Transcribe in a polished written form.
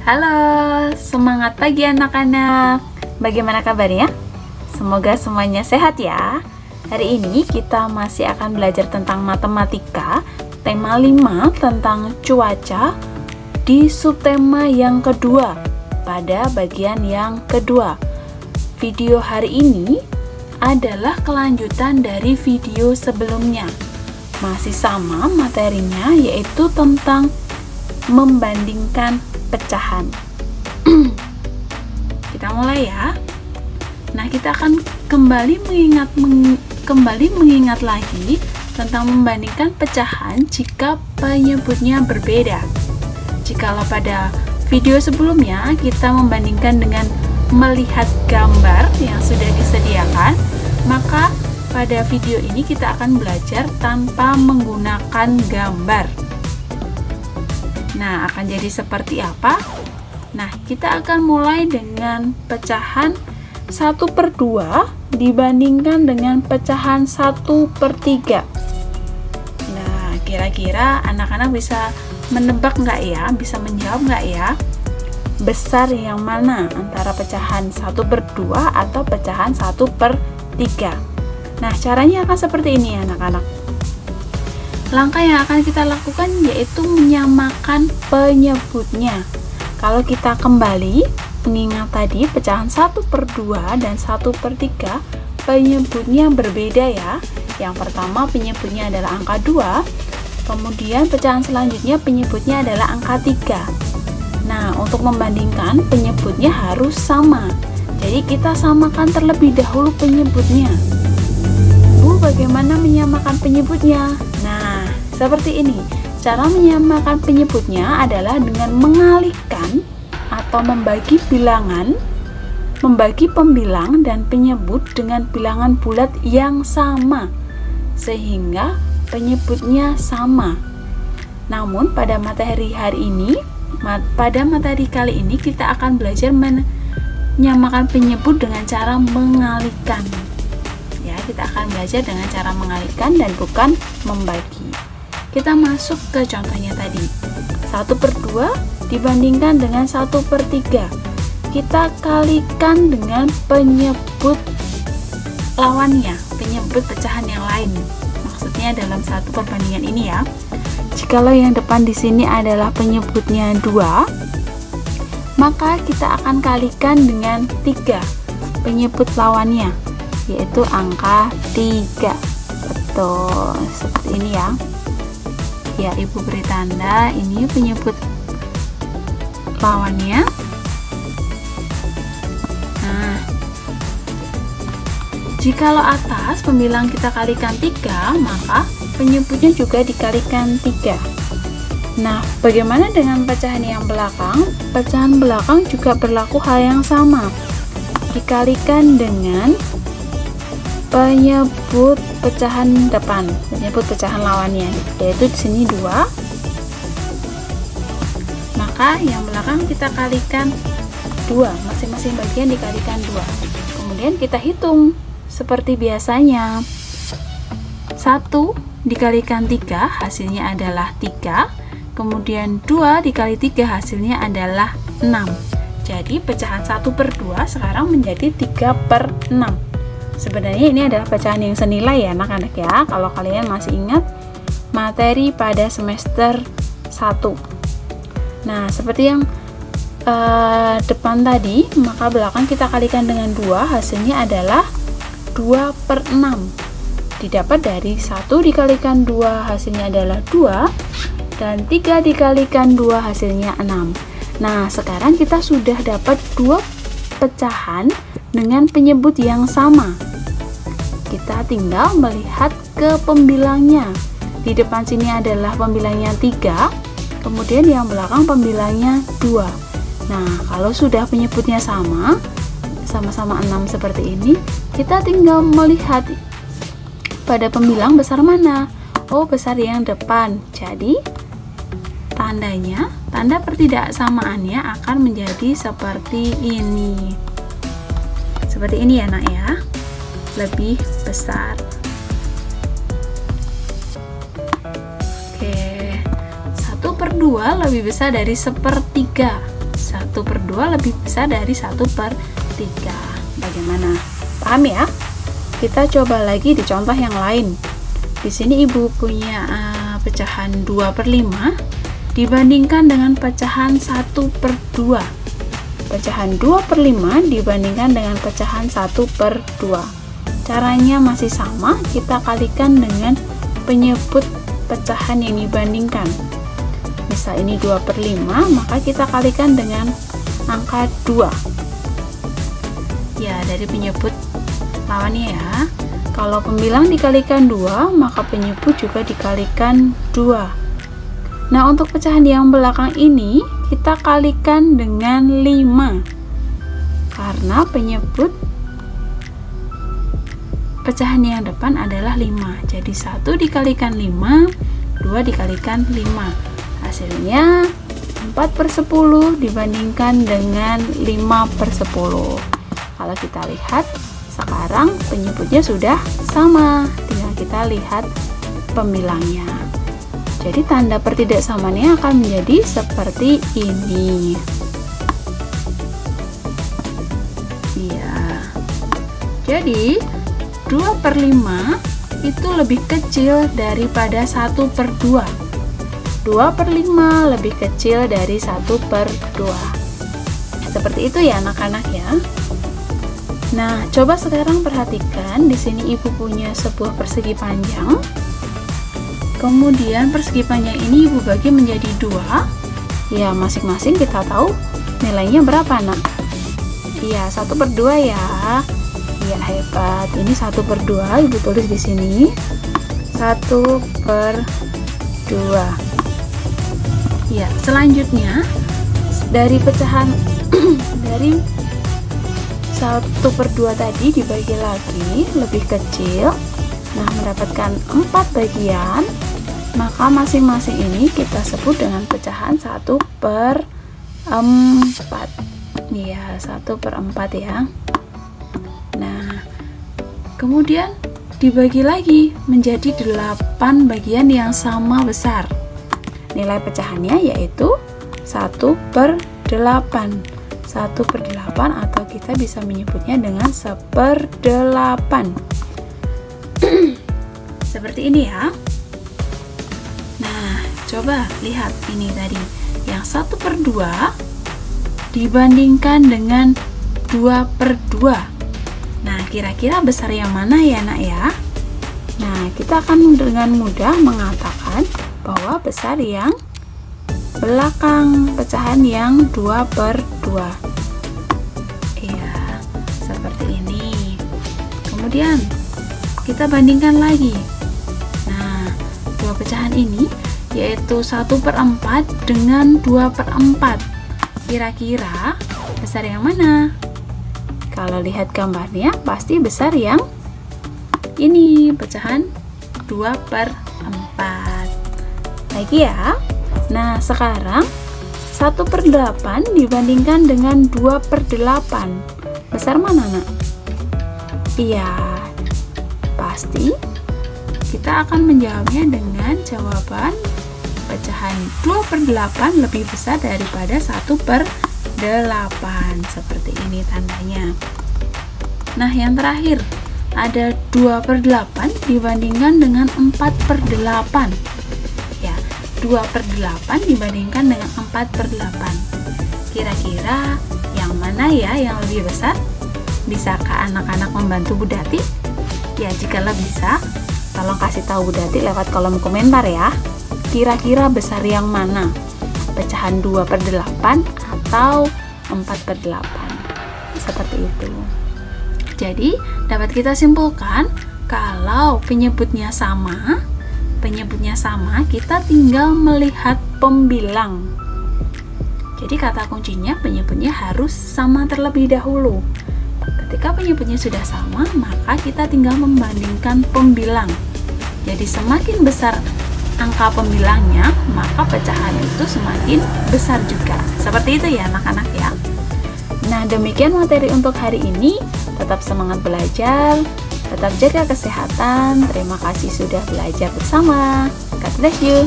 Halo, semangat pagi anak-anak. Bagaimana kabarnya? Semoga semuanya sehat ya. Hari ini kita masih akan belajar tentang matematika, tema 5 tentang cuaca di subtema yang kedua, pada bagian yang kedua. Video hari ini adalah kelanjutan dari video sebelumnya. Masih sama materinya, yaitu tentang membandingkan pecahan. Kita mulai ya. Nah, kita akan kembali mengingat lagi tentang membandingkan pecahan jika penyebutnya berbeda. Jikalau pada video sebelumnya kita membandingkan dengan melihat gambar yang sudah disediakan, maka pada video ini kita akan belajar tanpa menggunakan gambar. Nah, akan jadi seperti apa? Nah, kita akan mulai dengan pecahan 1/2 dibandingkan dengan pecahan 1/3. Nah, kira-kira anak-anak bisa menebak nggak ya? Bisa menjawab nggak ya? Besar yang mana antara pecahan 1/2 atau pecahan 1/3? Nah, caranya akan seperti ini anak-anak. Langkah yang akan kita lakukan yaitu menyamakan penyebutnya. Kalau kita kembali mengingat tadi pecahan 1/2 dan 1/3 penyebutnya berbeda ya. Yang pertama penyebutnya adalah angka 2, kemudian pecahan selanjutnya penyebutnya adalah angka 3. Nah, untuk membandingkan penyebutnya harus sama. Jadi kita samakan terlebih dahulu penyebutnya. Bu, bagaimana menyamakan penyebutnya? Nah, seperti ini. Cara menyamakan penyebutnya adalah dengan mengalihkan atau membagi bilangan, membagi pembilang dan penyebut dengan bilangan bulat yang sama, sehingga penyebutnya sama. Namun, pada materi kali ini kita akan belajar menyamakan penyebut dengan cara mengalihkan. Ya, kita akan belajar dengan cara mengalihkan dan bukan membagi. Kita masuk ke contohnya tadi. 1/2 dibandingkan dengan 1/3. Kita kalikan dengan penyebut lawannya, penyebut pecahan yang lain. Maksudnya dalam satu perbandingan ini ya. Jikalau yang depan di sini adalah penyebutnya 2, maka kita akan kalikan dengan 3, penyebut lawannya, yaitu angka 3. Betul, seperti ini ya. Ya, Ibu beri tanda, ini penyebut lawannya. Nah, jikalau atas pembilang kita kalikan 3, maka penyebutnya juga dikalikan 3. Nah, bagaimana dengan pecahan yang belakang? Pecahan belakang juga berlaku hal yang sama. Dikalikan dengan penyebut pecahan depan, penyebut pecahan lawannya, yaitu di sini 2. Maka yang belakang kita kalikan 2, masing-masing bagian dikalikan 2. Kemudian kita hitung seperti biasanya. 1 dikalikan 3 hasilnya adalah 3. Kemudian 2 dikali 3 hasilnya adalah 6. Jadi pecahan 1/2 sekarang menjadi 3/6. Sebenarnya ini adalah pecahan yang senilai ya anak-anak ya, kalau kalian masih ingat materi pada semester 1. Nah, seperti yang depan tadi, maka belakang kita kalikan dengan 2, hasilnya adalah 2/6. Didapat dari 1 dikalikan 2 hasilnya adalah 2, dan 3 dikalikan 2 hasilnya 6. Nah, sekarang kita sudah dapat 2 pecahan dengan penyebut yang sama. Kita tinggal melihat ke pembilangnya. Di depan sini adalah pembilangnya 3, kemudian yang belakang pembilangnya 2. Nah, kalau sudah penyebutnya sama-sama 6 seperti ini, kita tinggal melihat pada pembilang besar mana. Oh, besar yang depan. Jadi, tanda pertidaksamaannya akan menjadi seperti ini. Seperti ini ya, Nak ya. Lebih besar. Oke, 1/2 lebih besar dari 1/3. 1/2 lebih besar dari 1/3. Bagaimana? Paham ya? Kita coba lagi di contoh yang lain. Di sini ibu punya pecahan 2/5 dibandingkan dengan pecahan 1/2. Pecahan 2/5 dibandingkan dengan pecahan 1/2. Caranya masih sama, kita kalikan dengan penyebut pecahan yang dibandingkan. Misal ini 2/5, maka kita kalikan dengan angka 2. Ya, dari penyebut lawannya ya. Kalau pembilang dikalikan 2, maka penyebut juga dikalikan 2. Nah, untuk pecahan yang belakang ini kita kalikan dengan 5. Karena penyebut pecahan yang depan adalah 5. Jadi 1 dikalikan 5, 2 dikalikan 5. Hasilnya 4/10 dibandingkan dengan 5/10. Kalau kita lihat, sekarang penyebutnya sudah sama, tinggal kita lihat pembilangnya. Jadi tanda pertidaksamannya akan menjadi seperti ini. Iya. Jadi 2/5 itu lebih kecil daripada 1/2. 2/5 lebih kecil dari 1/2. Seperti itu ya anak-anak ya. Nah, coba sekarang perhatikan, di sini ibu punya sebuah persegi panjang. Kemudian persegi panjang ini ibu bagi menjadi 2. Ya, masing-masing kita tahu nilainya berapa, Nak? Iya, 1/2 ya. Iya, hebat. Ini 1/2, ibu tulis di sini. 1/2. Ya, selanjutnya dari pecahan dari 1/2 tadi dibagi lagi lebih kecil. Nah, mendapatkan 4 bagian, maka masing-masing ini kita sebut dengan pecahan 1/4. Ya, 1/4 ya. Nah, kemudian dibagi lagi menjadi 8 bagian yang sama besar. Nilai pecahannya yaitu 1/8. 1/8 atau kita bisa menyebutnya dengan 1/8. Seperti ini ya. Nah, coba lihat ini tadi. Yang 1/2 dibandingkan dengan 2/2. Nah, kira-kira besar yang mana ya, Nak ya? Nah, kita akan dengan mudah mengatakan bahwa besar yang belakang, pecahan yang 2/2. Iya, seperti ini. Kemudian kita bandingkan lagi. Nah, dua pecahan ini yaitu 1/4 dengan 2/4. Kira-kira besar yang mana? Kalau lihat gambarnya pasti besar yang ini, pecahan 2/4. Lagi ya. Nah, sekarang 1/8 dibandingkan dengan 2/8. Besar mana, Nak? Iya, pasti kita akan menjawabnya dengan jawaban pecahan 2/8 lebih besar daripada 1/8. Seperti ini tandanya. Nah, yang terakhir ada 2/8 dibandingkan dengan 4/8. 2/8 dibandingkan dengan 4/8. Kira-kira yang mana ya yang lebih besar? Bisakah anak-anak membantu Bu Dati? Ya, jikalau bisa, tolong kasih tahu Bu Dati lewat kolom komentar ya. Kira-kira besar yang mana? Pecahan 2/8 atau 4/8? Seperti itu. Jadi, dapat kita simpulkan kalau penyebutnya sama, kita tinggal melihat pembilang. Jadi kata kuncinya penyebutnya harus sama terlebih dahulu. Ketika penyebutnya sudah sama, maka kita tinggal membandingkan pembilang. Jadi semakin besar angka pembilangnya, maka pecahan itu semakin besar juga. Seperti itu ya anak-anak ya. Nah, demikian materi untuk hari ini. Tetap semangat belajar. Tetap jaga kesehatan. Terima kasih sudah belajar bersama. God bless you.